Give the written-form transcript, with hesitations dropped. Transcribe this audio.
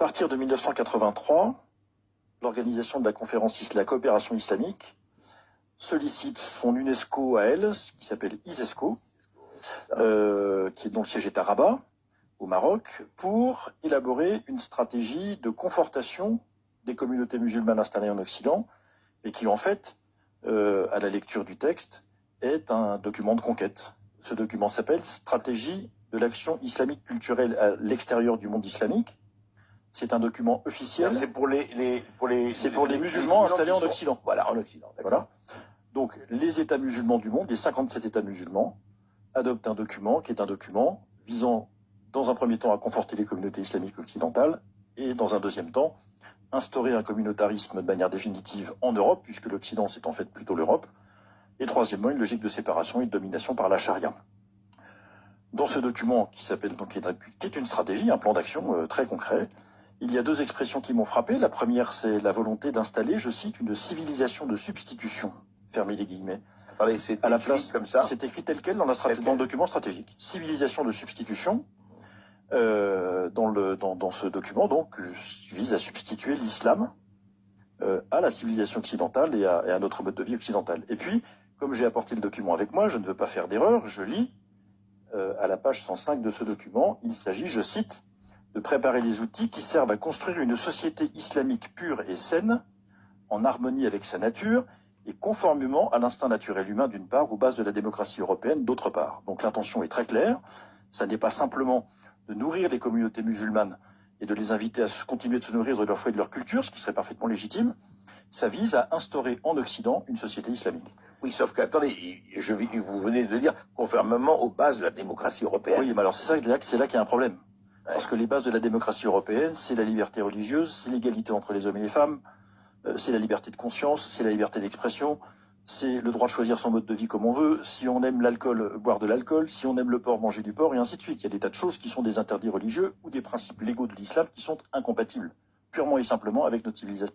partir de 1983, l'organisation de la conférence de la coopération islamique sollicite son UNESCO à elle, qui s'appelle ISESCO, dont le siège est à Rabat, au Maroc, pour élaborer une stratégie de confortation des communautés musulmanes installées en Occident, et qui en fait, à la lecture du texte, est un document de conquête. Ce document s'appelle « Stratégie de l'action islamique culturelle à l'extérieur du monde islamique ». C'est un document officiel. C'est pour les musulmans installés en Occident. Voilà, en Occident. Voilà. Donc, les États musulmans du monde, les 57 États musulmans, adoptent un document qui est un document visant, dans un premier temps, à conforter les communautés islamiques occidentales, et dans un deuxième temps, instaurer un communautarisme de manière définitive en Europe, puisque l'Occident, c'est en fait plutôt l'Europe, et troisièmement, une logique de séparation et de domination par la charia. Dans ce document, qui est une stratégie, un plan d'action très concret, il y a deux expressions qui m'ont frappé. La première, c'est la volonté d'installer, je cite, une civilisation de substitution, fermez les guillemets. Attendez, c'est à la écrit place, comme ça. c'est écrit tel quel dans le document stratégique. Civilisation de substitution, dans ce document, donc, vise à substituer l'islam à la civilisation occidentale et à notre mode de vie occidental. Et puis, comme j'ai apporté le document avec moi, je ne veux pas faire d'erreur, je lis à la page 105 de ce document, il s'agit, je cite, de préparer les outils qui servent à construire une société islamique pure et saine, en harmonie avec sa nature, et conformément à l'instinct naturel humain d'une part, aux bases de la démocratie européenne d'autre part. Donc l'intention est très claire, ça n'est pas simplement de nourrir les communautés musulmanes et de les inviter à continuer de se nourrir de leur foi et de leur culture, ce qui serait parfaitement légitime, ça vise à instaurer en Occident une société islamique. Oui, sauf que, attendez, vous venez de dire conformément aux bases de la démocratie européenne. Oui, mais alors c'est là qu'il y a un problème. Parce que les bases de la démocratie européenne, c'est la liberté religieuse, c'est l'égalité entre les hommes et les femmes, c'est la liberté de conscience, c'est la liberté d'expression, c'est le droit de choisir son mode de vie comme on veut, si on aime l'alcool, boire de l'alcool, si on aime le porc, manger du porc, et ainsi de suite. Il y a des tas de choses qui sont des interdits religieux ou des principes légaux de l'islam qui sont incompatibles, purement et simplement avec notre civilisation.